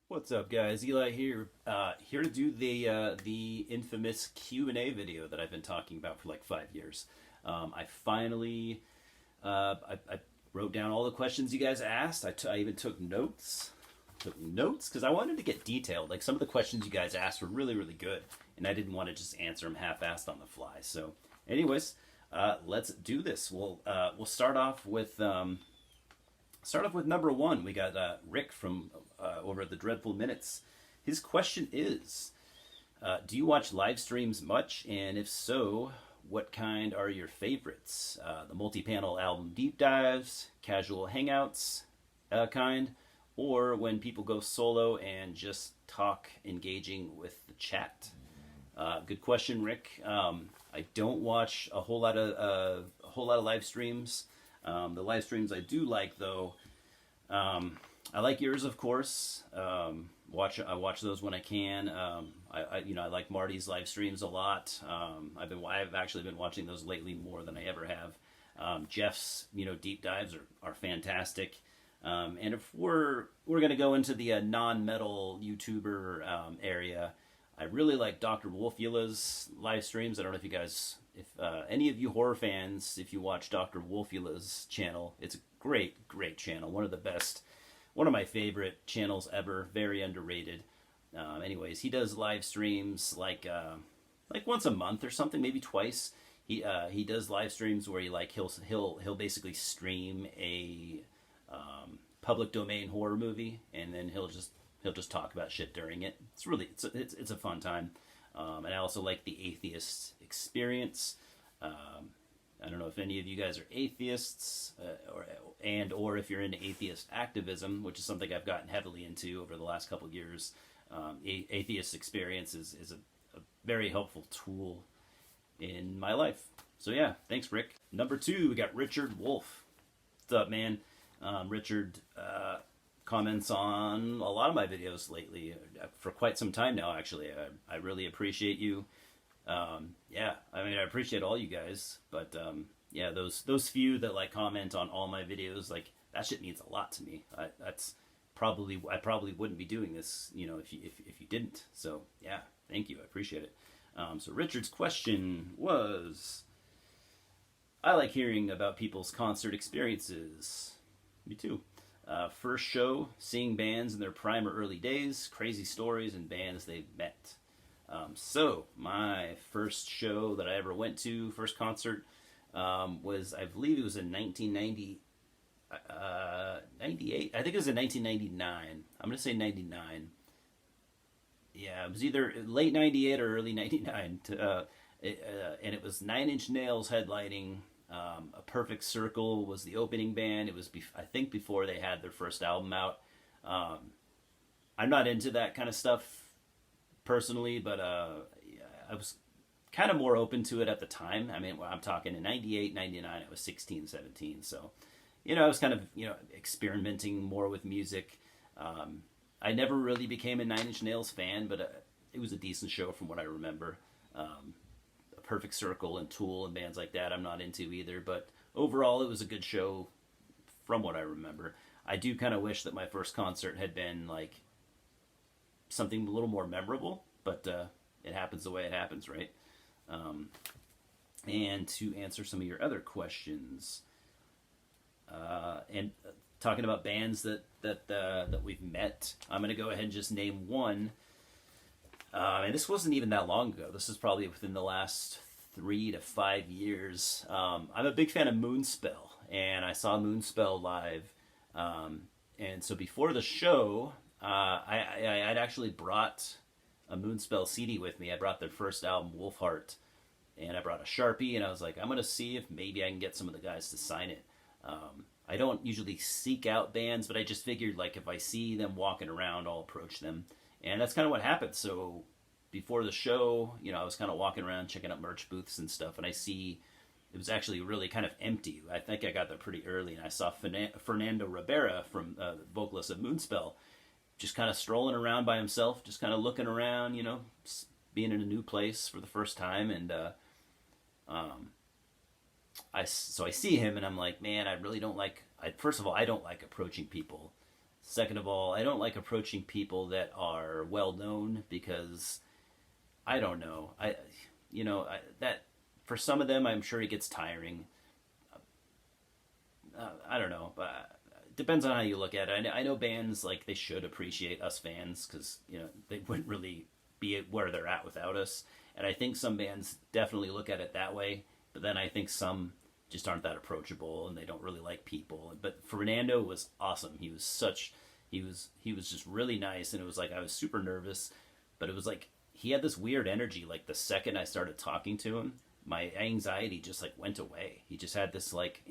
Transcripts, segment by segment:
What's up, guys? Eli here. Here to do the infamous Q&A video that I've been talking about for like 5 years. I finally I wrote down all the questions you guys asked. I even took notes. Took notes because I wanted to get detailed. Like some of the questions you guys asked were really good, and I didn't want to just answer them half-assed on the fly. So, anyways, let's do this. We'll start off with number one. We got Rick from over at the Dreadful Minutes. His question is, do you watch live streams much? And if so, what kind are your favorites? The multi-panel album deep dives, casual hangouts kind, or when people go solo and just talk, engaging with the chat? Good question, Rick. I don't watch a whole lot of live streams. The live streams I do like, though, I like yours, of course. I watch those when I can. I like Marty's live streams a lot. I've actually been watching those lately more than I ever have. Jeff's deep dives are fantastic. And if we're gonna go into the non-metal YouTuber area, I really like Dr. Wolfula's live streams. I don't know if any of you horror fans, if you watch Dr. Wolfula's channel, it's a great channel. One of my favorite channels ever. Very underrated. Anyways, he does live streams like once a month or something, maybe twice. He does live streams where he'll basically stream a public domain horror movie, and then he'll just talk about shit during it. It's a fun time. And I also like the atheist experience. I don't know if any of you guys are atheists, or if you're into atheist activism, which is something I've gotten heavily into over the last couple of years. Atheist experience is a very helpful tool in my life. So yeah, thanks, Rick. Number two, we got Richard Wolf. What's up, man? Richard comments on a lot of my videos lately, for quite some time now, actually. I really appreciate you. I appreciate all you guys, but yeah, those few that comment on all my videos, that shit means a lot to me. I probably wouldn't be doing this, if you didn't. So yeah, thank you. I appreciate it. So Richard's question was, I like hearing about people's concert experiences. Me too. First show, seeing bands in their prime or early days, crazy stories, and bands they've met. So my first show that I ever went to, first concert, was, I believe it was in 1990, 98. I think it was in 1999. I'm gonna say 99. Yeah, it was either late 98 or early 99. And it was Nine Inch Nails headlining. A Perfect Circle was the opening band. It was, I think, before they had their first album out. I'm not into that kind of stuff personally, but I was kind of more open to it at the time. I mean, I'm talking in 98, 99, I was 16, 17. So, I was kind of, experimenting more with music. I never really became a Nine Inch Nails fan, but it was a decent show from what I remember. A Perfect Circle and Tool and bands like that I'm not into either, but overall it was a good show from what I remember. I do kind of wish that my first concert had been something a little more memorable, but it happens the way it happens, right? And to answer some of your other questions, and talking about bands that we've met, I'm going to go ahead and just name one. And this wasn't even that long ago. This is probably within the last 3 to 5 years. I'm a big fan of Moonspell, and I saw Moonspell live. And so before the show, I'd actually brought a Moonspell CD with me. I brought their first album, Wolfheart, and I brought a Sharpie, and I was like, I'm going to see if maybe I can get some of the guys to sign it. I don't usually seek out bands, but I just figured, if I see them walking around, I'll approach them. And that's kind of what happened. So before the show, I was kind of walking around checking out merch booths and stuff, and I see it was actually really kind of empty. I think I got there pretty early, and I saw Fernando Rivera, from vocalist of Moonspell, just kind of strolling around by himself, just kind of looking around, being in a new place for the first time. And so I see him, and I'm like, man, I really don't like. First of all, I don't like approaching people. Second of all, I don't like approaching people that are well known because I don't know. That for some of them, I'm sure it gets tiring. I don't know, but it depends on how you look at it. I know bands like they should appreciate us fans because they wouldn't really be where they're at without us. And I think some bands definitely look at it that way. But then I think some just aren't that approachable and they don't really like people. But Fernando was awesome. He was just really nice, and it was like I was super nervous, but it was like he had this weird energy. Like the second I started talking to him, my anxiety just like went away. He just had this like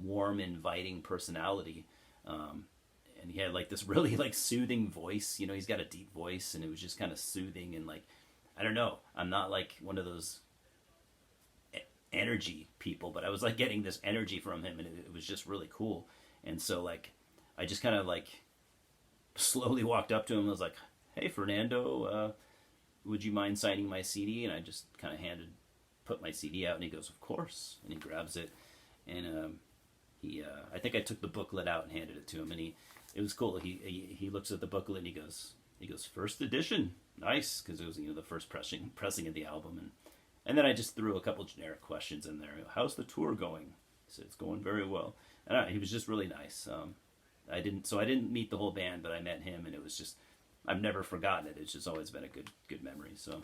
warm, inviting personality, and he had like this really like soothing voice. He's got a deep voice, and it was just kind of soothing and like I don't know. I'm not like one of those energy people, but I was like getting this energy from him, and it was just really cool. And so like I just kind of like slowly walked up to him and was like, "Hey, Fernando, would you mind signing my CD?" And I just kind of put my CD out, and he goes, "Of course." And he grabs it, and I think I took the booklet out and handed it to him, and it was cool. He looks at the booklet and he goes, "First edition, nice," because it was the first pressing of the album, and then I just threw a couple generic questions in there. "How's the tour going?" He said, "It's going very well." And he was just really nice. I didn't meet the whole band, but I met him, and it was just I've never forgotten it. It's just always been a good memory. So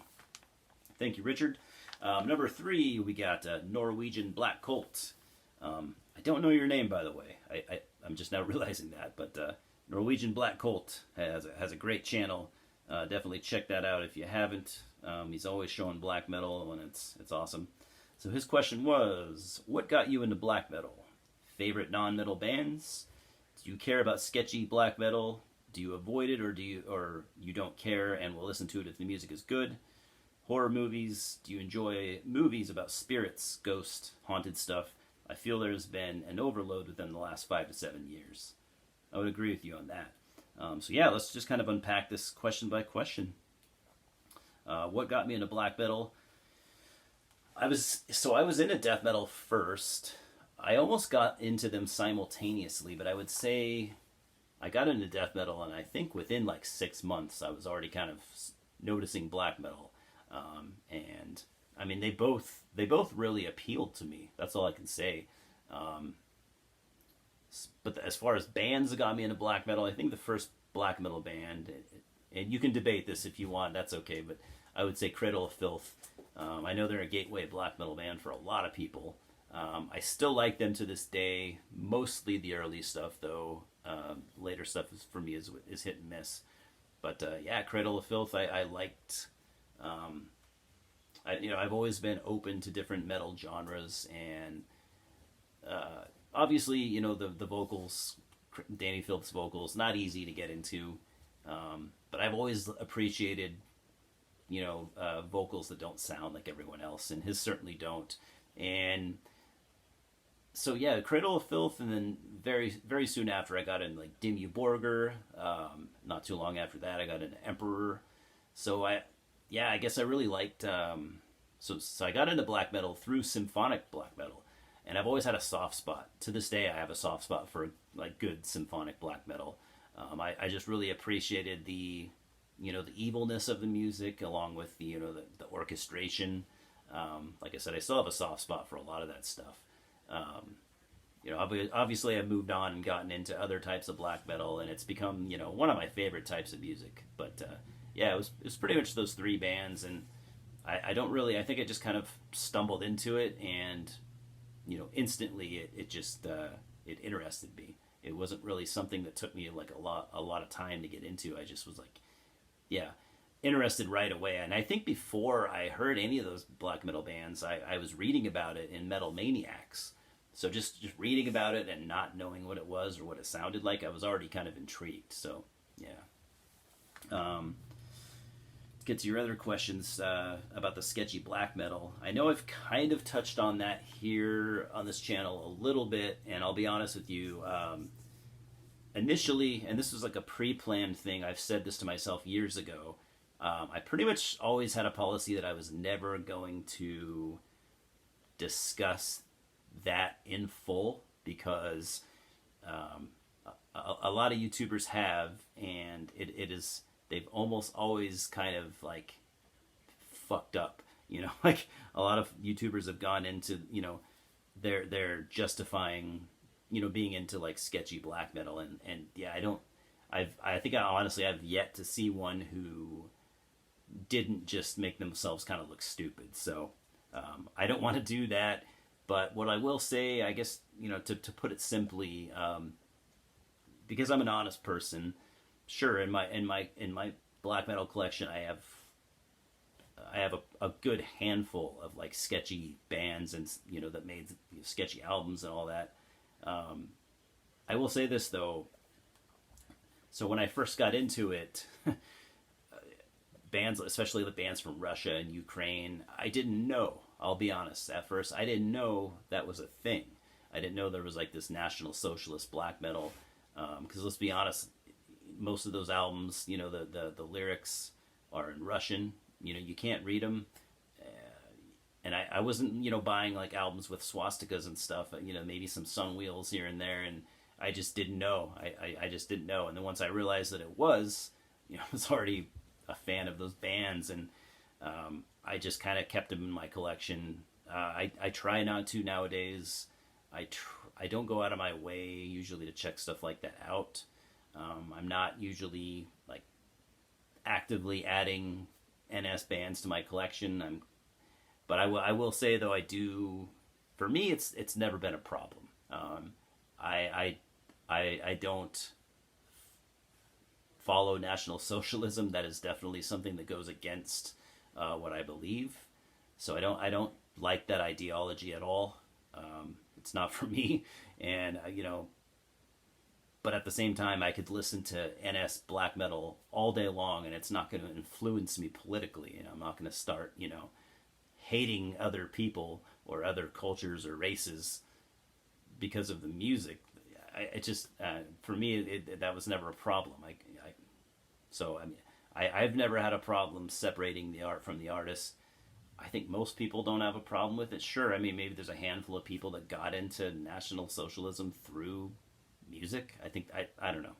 thank you, Richard. Number 3, we got Norwegian Black Colt. I don't know your name, by the way. I'm just now realizing that, but Norwegian Black Colt has a great channel. Definitely check that out if you haven't. He's always showing black metal, and it's awesome. So his question was, what got you into black metal? Favorite non-metal bands? Do you care about sketchy black metal? Do you avoid it, or you don't care and will listen to it if the music is good? Horror movies? Do you enjoy movies about spirits, ghosts, haunted stuff? I feel there's been an overload within the last 5 to 7 years. I would agree with you on that. So yeah, let's just kind of unpack this question by question. What got me into black metal? I was into death metal first. I almost got into them simultaneously, but I would say I got into death metal, and I think within like 6 months I was already kind of noticing black metal. And I mean, they both really appealed to me. That's all I can say. But as far as bands that got me into black metal, I think the first black metal band, and you can debate this if you want, that's okay, but I would say Cradle of Filth. I know they're a gateway black metal band for a lot of people. I still like them to this day, mostly the early stuff, though. Later stuff for me is hit and miss. But yeah, Cradle of Filth, I liked. I've always been open to different metal genres, and obviously, the vocals, Danny Phillips' vocals, not easy to get into, but I've always appreciated, vocals that don't sound like everyone else, and his certainly don't. And so yeah, Cradle of Filth, and then very very soon after I got in like Dimmu Borgir. Not too long after that, I got into Emperor. So I guess I really liked. So I got into black metal through symphonic black metal, and I've always had a soft spot. To this day, I have a soft spot for like good symphonic black metal. I just really appreciated the evilness of the music, along with the orchestration. Like I said, I still have a soft spot for a lot of that stuff. Obviously I've moved on and gotten into other types of black metal, and it's become, one of my favorite types of music. But yeah, it was pretty much those 3 bands, and I think I just kind of stumbled into it, and instantly it just it interested me. It wasn't really something that took me like a lot of time to get into. I just was like, yeah, interested right away. And I think before I heard any of those black metal bands, I was reading about it in Metal Maniacs. So just reading about it and not knowing what it was or what it sounded like, I was already kind of intrigued. So yeah. Let's get to your other questions about the sketchy black metal. I know I've kind of touched on that here on this channel a little bit, and I'll be honest with you. Initially, and this was like a pre-planned thing, I've said this to myself years ago, I pretty much always had a policy that I was never going to discuss that in full, because a lot of YouTubers have, and it is, they've almost always kind of like fucked up. Like a lot of YouTubers have gone into, they're justifying, being into like sketchy black metal, and yeah, I think honestly I've yet to see one who didn't just make themselves kind of look stupid. So I don't want to do that. But what I will say, I guess, to put it simply, because I'm an honest person, sure, in my black metal collection, I have a good handful of like sketchy bands and that made sketchy albums and all that. I will say this though. So when I first got into it, bands, especially the bands from Russia and Ukraine, I didn't know. I'll be honest. At first, I didn't know that was a thing. I didn't know there was like this National Socialist black metal. Because let's be honest, most of those albums, the lyrics are in Russian. You can't read them. And I wasn't, buying like albums with swastikas and stuff. Maybe some sun wheels here and there, and I just didn't know. I just didn't know. And then once I realized that it was, I was already a fan of those bands, and I just kind of kept them in my collection. I try not to nowadays. I don't go out of my way usually to check stuff like that out. I'm not usually like actively adding NS bands to my collection. But I will say though, I do. For me, it's never been a problem. I don't follow National Socialism. That is definitely something that goes against what I believe. So I don't like that ideology at all. It's not for me, and but at the same time, I could listen to NS black metal all day long, and it's not going to influence me politically. I'm not going to start, hating other people or other cultures or races because of the music. It just for me, that was never a problem. I've never had a problem separating the art from the artist. I think most people don't have a problem with it. Sure, maybe there's a handful of people that got into National Socialism through music. I don't know.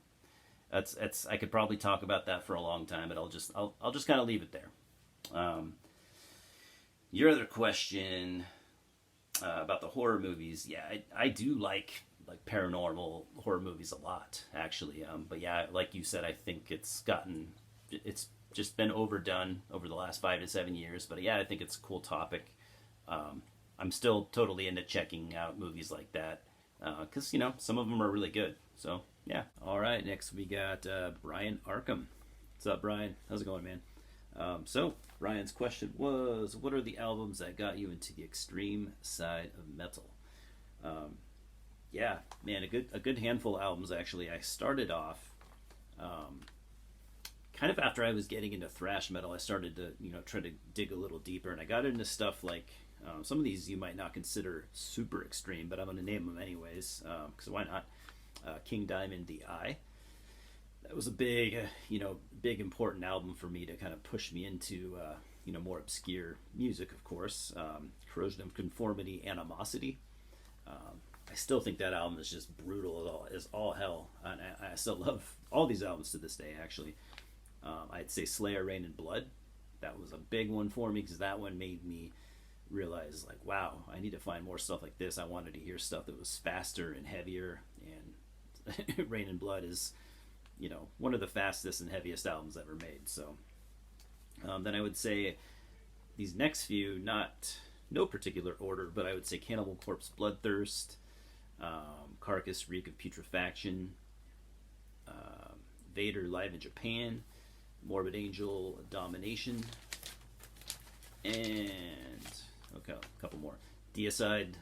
That's I could probably talk about that for a long time, but I'll just kind of leave it there. Your other question about the horror movies, yeah, I do like paranormal horror movies a lot, actually. But yeah, like you said, I think it's just been overdone over the last 5 to 7 years. But yeah, I think it's a cool topic. I'm still totally into checking out movies like that because some of them are really good. So yeah. All right, next we got Brian Arkham. What's up, Brian? How's it going, man? So Brian's question was, what are the albums that got you into the extreme side of metal? Yeah, man, a good handful of albums actually. I started off kind of after I was getting into thrash metal. I started to try to dig a little deeper, and I got into stuff like some of these you might not consider super extreme, but I'm going to name them anyways because why not? King Diamond, The Eye. That was a big important album for me to kind of push me into more obscure music, of course. Corrosion of Conformity, Animosity. I still think that album is just brutal as all hell, and I still love all these albums to this day. Actually, I'd say Slayer, Rain and Blood. That was a big one for me because that one made me realize, like, wow, I need to find more stuff like this. I wanted to hear stuff that was faster and heavier, and Rain and Blood is one of the fastest and heaviest albums ever made. So then I would say these next few, no particular order, but I would say Cannibal Corpse, Bloodthirst, Carcass, Reek of Putrefaction, Vader, Live in Japan, Morbid Angel, Domination, and okay, a couple more. Deicide,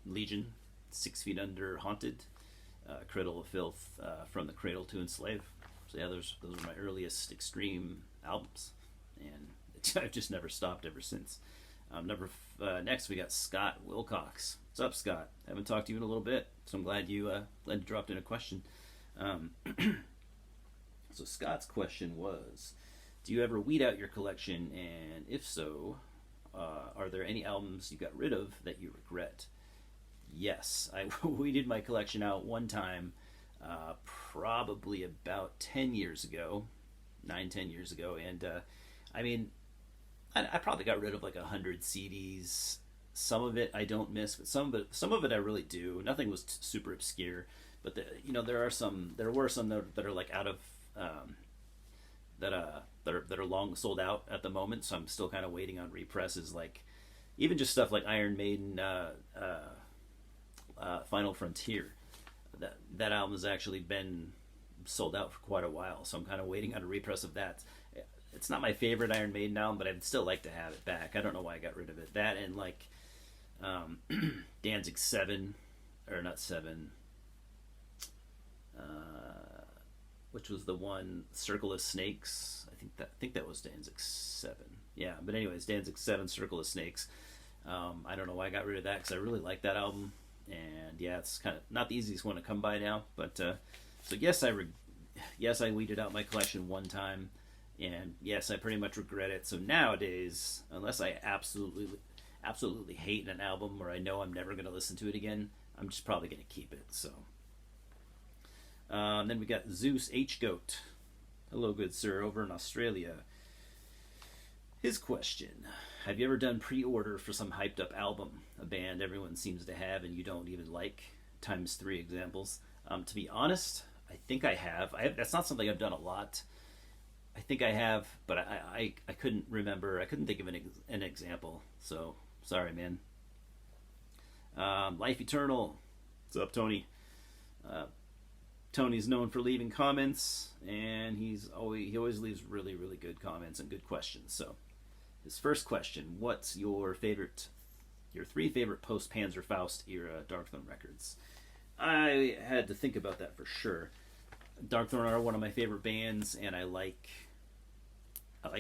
Legion, 6 Feet Under, Haunted, Cradle of Filth, From the Cradle to Enslave. So yeah, those are my earliest extreme albums, and I've just never stopped ever since. Next we got Scott Wilcox. What's up, Scott? I haven't talked to you in a little bit, so I'm glad you dropped in a question. So Scott's question was, do you ever weed out your collection, and if so, are there any albums you got rid of that you regret? Yes, I weeded my collection out one time. probably about 10 years ago, 9, 10 years ago. And I mean, I probably got rid of like 100 CDs. Some of it I don't miss, but some of it I really do. Nothing was super obscure, but there were some that are like out of that are long sold out at the moment. So I'm still kind of waiting on represses, like even just stuff like Iron Maiden, Final Frontier. That album has actually been sold out for quite a while, so I'm kind of waiting on a repress of that. It's not my favorite Iron Maiden album, but I'd still like to have it back. I don't know why I got rid of it. That and like Danzig 7, or not 7, which was the one Circle of Snakes. I think that was Danzig 7. Yeah, but anyways, Danzig 7, Circle of Snakes. I don't know why I got rid of that because I really like that album, and yeah, it's kind of not the easiest one to come by now. But so yes, I weeded out my collection one time, and yes, I pretty much regret it. So nowadays, unless I absolutely hate an album or I know I'm never going to listen to it again, I'm just probably going to keep it. So then we got Zeus H Goat. Hello, good sir, over in Australia. His question: have you ever done pre-order for some hyped up album, a band everyone seems to have and you don't even like? Times 3 examples. To be honest, I think I have. That's not something I've done a lot. I think I have, but I couldn't remember. I couldn't think of an example. So sorry, man. Life Eternal. What's up, Tony? Tony's known for leaving comments, and he always leaves really, really good comments and good questions. So his first question: what's your 3 favorite post Panzerfaust era Darkthrone records? I had to think about that for sure. Darkthrone are one of my favorite bands, and I like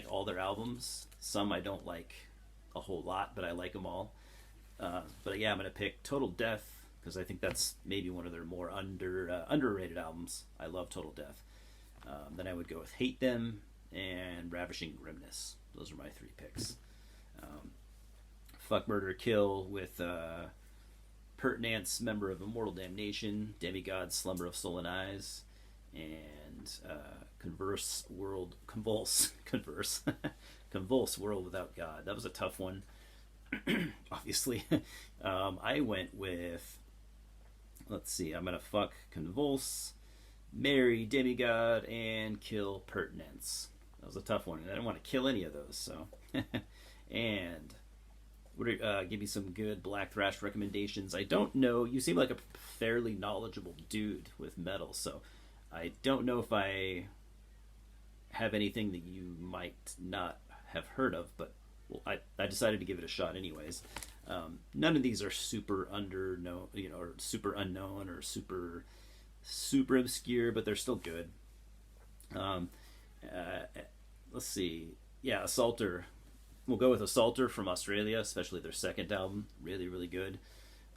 all their albums. Some I don't like a whole lot, but I like them all. But yeah, I'm gonna pick Total Death because I think that's maybe one of their more underrated albums. I love Total Death. Then I would go with Hate Them and Ravishing Grimness. Those are my 3 picks. Fuck Murder Kill with Pertinence, Member of Immortal Damnation, Demigod, Slumber of Sullen Eyes, and Convulse World Without God. That was a tough one. Obviously. I went with, let's see, I'm gonna fuck Convulse, marry Demigod, and kill Pertinence. That was a tough one, and I didn't want to kill any of those, so. And would give me some good Black Thrash recommendations. I don't know, you seem like a fairly knowledgeable dude with metal, so I don't know if I have anything that you might not have heard of, but well, I decided to give it a shot anyways. None of these are super or super unknown or super obscure, but they're still good. Let's see. Yeah, Assaulter. We'll go with Assaulter from Australia, especially their second album. Really, really good.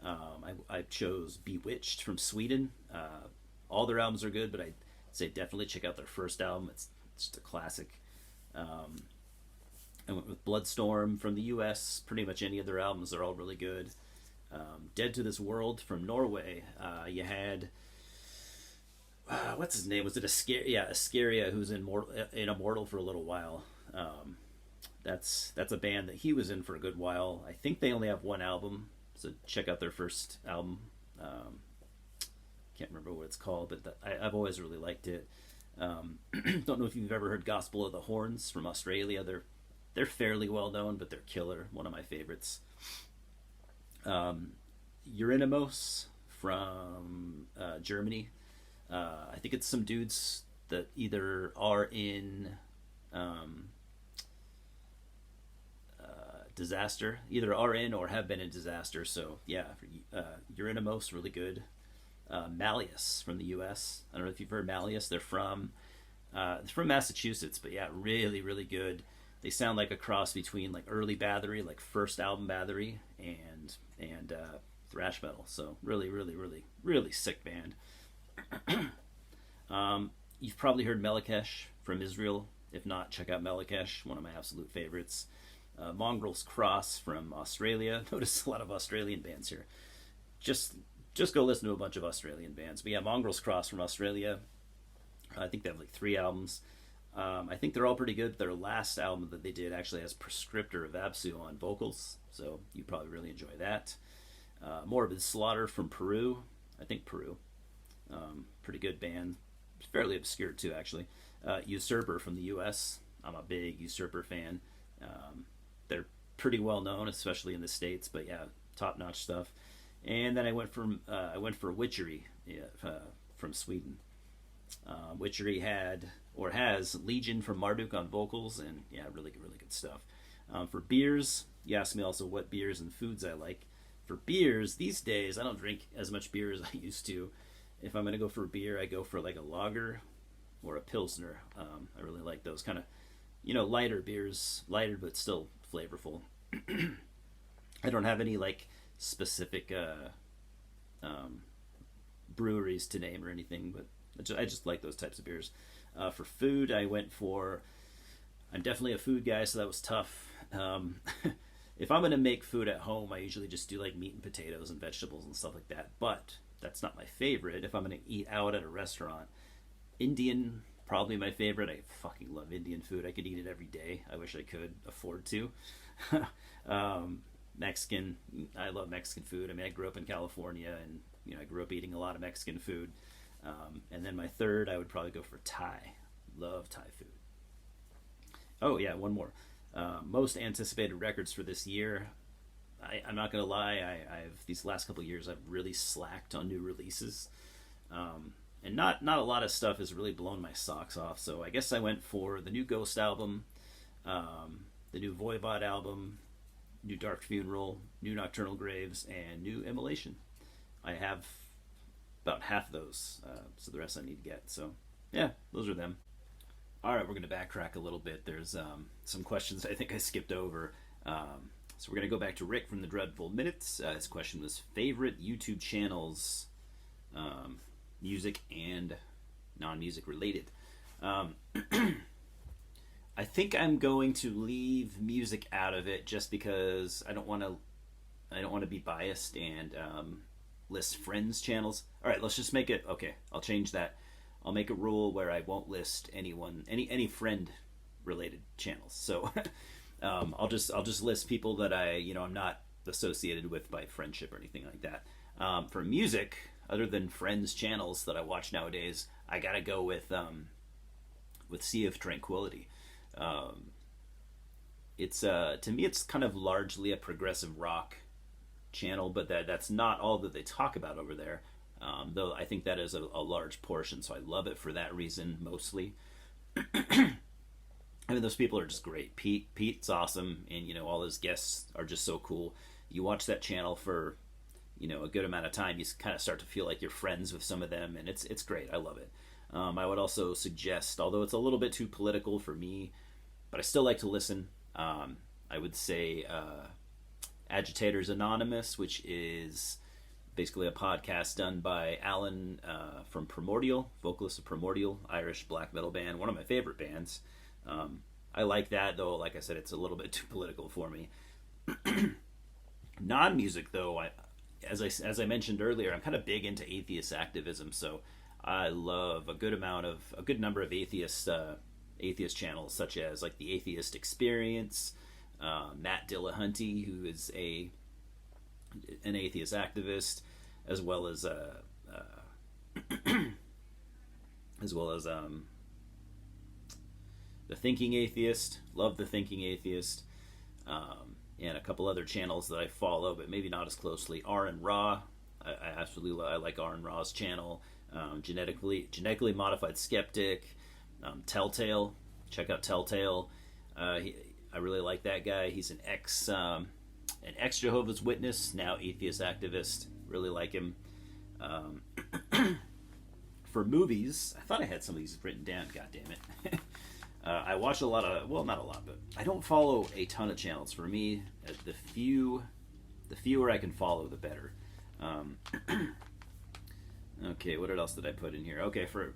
I chose Bewitched from Sweden. All their albums are good, but I'd say definitely check out their first album. It's just a classic. I went with Bloodstorm from the US. Pretty much any of their albums are all really good. Dead to This World from Norway. You had what's his name? Was it Ascaria, who's in Immortal for a little while. That's a band that he was in for a good while. I think they only have one album, so check out their first album. Can't remember what it's called, but I've always really liked it. Don't know if you've ever heard Gospel of the Horns from Australia. They're fairly well known, but they're killer. One of my favorites. Euronymous from Germany. I think it's some dudes that either are in Disaster, either are in or have been in Disaster. So yeah, Euronymous, really good. Malleus from the U.S. I don't know if you've heard Malleus. They're from Massachusetts, but yeah, really, really good. They sound like a cross between like early Bathory, like first album Bathory, and thrash metal. So really, really, really, really sick band. You've probably heard Melakesh from Israel. If not, check out Melakesh, one of my absolute favorites. Mongrel's Cross from Australia. Notice a lot of Australian bands here. Just just go listen to a bunch of Australian bands. But yeah, Mongrels Cross from Australia. I think they have like 3 albums. I think they're all pretty good. Their last album that they did actually has Prescriptor of Absu on vocals, so you probably really enjoy that. Morbid Slaughter from Peru. I think Peru. Pretty good band. Fairly obscure too, actually. Usurper from the U.S. I'm a big Usurper fan. They're pretty well known, especially in the States, but yeah, top-notch stuff. And then I went for Witchery, from Sweden. Witchery had or has Legion from Marduk on vocals, and yeah, really good stuff. For beers, you asked me also what beers and foods I like. For beers, these days I don't drink as much beer as I used to. If I'm gonna go for a beer, I go for like a lager or a pilsner. I really like those kind of, lighter beers, lighter but still flavorful. I don't have any like specific breweries to name or anything, but I just like those types of beers. For food, I'm definitely a food guy, so that was tough. If I'm going to make food at home, I usually just do like meat and potatoes and vegetables and stuff like that. But that's not my favorite. If I'm going to eat out at a restaurant, Indian, probably my favorite. I fucking love Indian food. I could eat it every day. I wish I could afford to. Mexican, I love Mexican food. I mean, I grew up in California, and I grew up eating a lot of Mexican food. And then my third, I would probably go for Thai. Love Thai food. Oh yeah, one more. Most anticipated records for this year. I'm not gonna lie. I've these last couple of years I've really slacked on new releases, and not a lot of stuff has really blown my socks off. So I guess I went for the new Ghost album, the new Voivod album, new Dark Funeral, new Nocturnal Graves, and new Immolation. I have about half those, so the rest I need to get. So yeah, those are them. All right, we're going to backtrack a little bit. There's some questions I think I skipped over. So we're going to go back to Rick from the Dreadful Minutes. His question was favorite YouTube channels, music and non-music related. I think I'm going to leave music out of it just because I don't want to be biased and list friends' channels. All right, let's just make it okay. I'll change that. I'll make a rule where I won't list any friend related channels. So I'll just list people that I'm not associated with by friendship or anything like that. For music, other than friends channels that I watch nowadays, I gotta go with Sea of Tranquility. It's to me it's kind of largely a progressive rock channel, but that's not all that they talk about over there. Though I think that is a large portion, so I love it for that reason mostly. I mean, those people are just great. Pete's awesome, and all his guests are just so cool. You watch that channel for a good amount of time, you kind of start to feel like you're friends with some of them, and it's great. I love it. I would also suggest, although it's a little bit too political for me, but I still like to listen. I would say Agitators Anonymous, which is basically a podcast done by Alan from Primordial, vocalist of Primordial, Irish black metal band, one of my favorite bands. I like that, though. Like I said, it's a little bit too political for me. Non-music, though, as I mentioned earlier, I'm kind of big into atheist activism, so I love a good number of atheist channels, such as like the Atheist Experience, Matt Dillahunty, who is an atheist activist, as well as the Thinking Atheist. Love the Thinking Atheist, and a couple other channels that I follow, but maybe not as closely. R and Raw, I absolutely I like R and Raw's channel. Genetically Modified Skeptic, Telltale. Check out Telltale. I really like that guy. He's an ex Jehovah's Witness, now atheist activist. Really like him. For movies, I thought I had some of these written down. God damn it. I watch a lot of, well, not a lot, but I don't follow a ton of channels. For me, the fewer I can follow, the better. Okay, what else did I put in here? Okay, for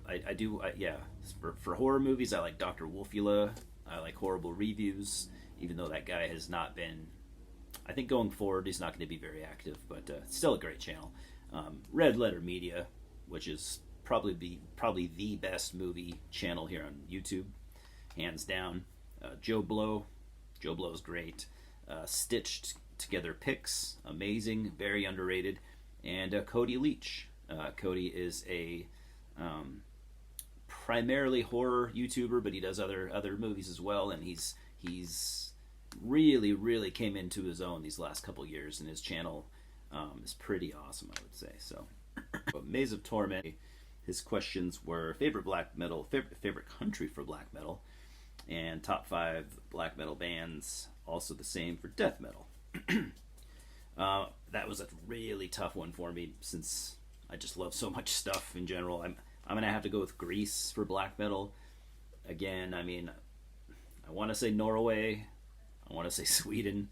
horror movies, I like Dr. Wolfula. I like Horrible Reviews, even though that guy has not been. I think going forward, he's not going to be very active, but still a great channel. Red Letter Media, which is probably the best movie channel here on YouTube, hands down. Joe Blow, Joe Blow's great. Stitched Together Pics, amazing, very underrated. And Cody Leach. Cody is a primarily horror YouTuber, but he does other movies as well, and he's really came into his own these last couple years, and his channel is pretty awesome, I would say. So, Maze of Torment. His questions were favorite black metal, favorite country for black metal, and top 5 black metal bands. Also the same for death metal. That was a really tough one for me since I just love so much stuff in general. I'm gonna have to go with Greece for black metal. Again, I mean, I want to say Norway, I want to say Sweden.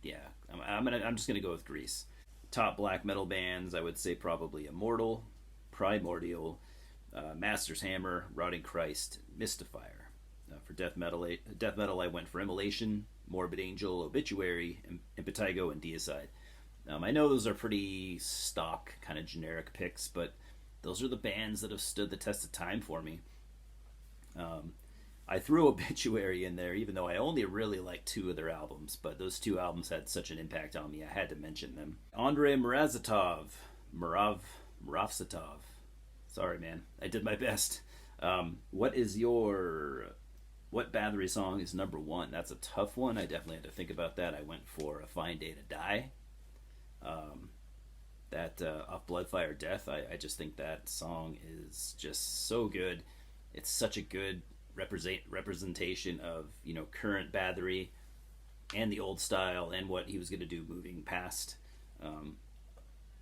Yeah, I'm just gonna go with Greece. Top black metal bands, I would say probably Immortal, Primordial, Master's Hammer, Rotting Christ, Mystifier. For death metal, I went for Immolation, Morbid Angel, Obituary, Impetigo, and Deicide. I know those are pretty stock, kind of generic picks, but those are the bands that have stood the test of time for me. I threw Obituary in there, even though I only really like 2 of their albums, but those 2 albums had such an impact on me, I had to mention them. Andrei Muravsatov. Sorry, man. I did my best. What Bathory song is number 1? That's a tough one. I definitely had to think about that. I went for A Fine Day to Die. Off Bloodfire Death, I just think that song is just so good. It's such a good representation of, current Bathory and the old style and what he was going to do moving past.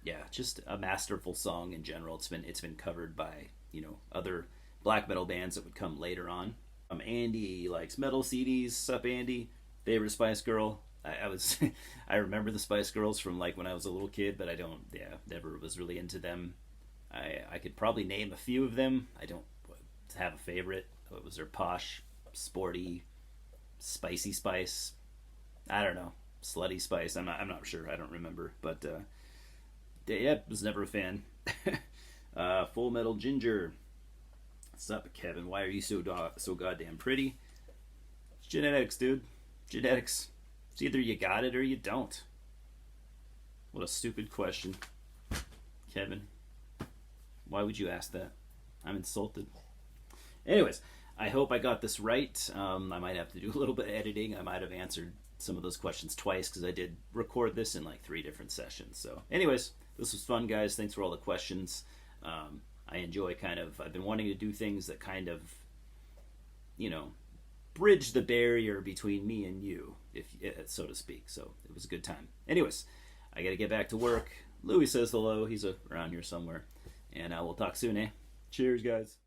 Yeah, just a masterful song in general. It's been covered by other black metal bands that would come later on. Andy likes metal CDs. Sup, Andy? Favorite Spice Girl? I remember the Spice Girls from like when I was a little kid, but never was really into them. I could probably name a few of them. I don't have a favorite. What was there? Posh, sporty, spicy Spice? I don't know. Slutty Spice? I'm not sure. I don't remember. But was never a fan. Full Metal Ginger. What's up, Kevin? Why are you so goddamn pretty? It's genetics, dude. Genetics. It's either you got it or you don't. What a stupid question, Kevin. Why would you ask that? I'm insulted. Anyways, I hope I got this right. I might have to do a little bit of editing. I might have answered some of those questions twice because I did record this in like 3 different sessions. So anyways, this was fun, guys. Thanks for all the questions. I enjoy I've been wanting to do things that kind of, bridge the barrier between me and you, so to speak. So it was a good time. Anyways, I got to get back to work. Louis says hello. He's around here somewhere. And we'll talk soon, eh? Cheers, guys.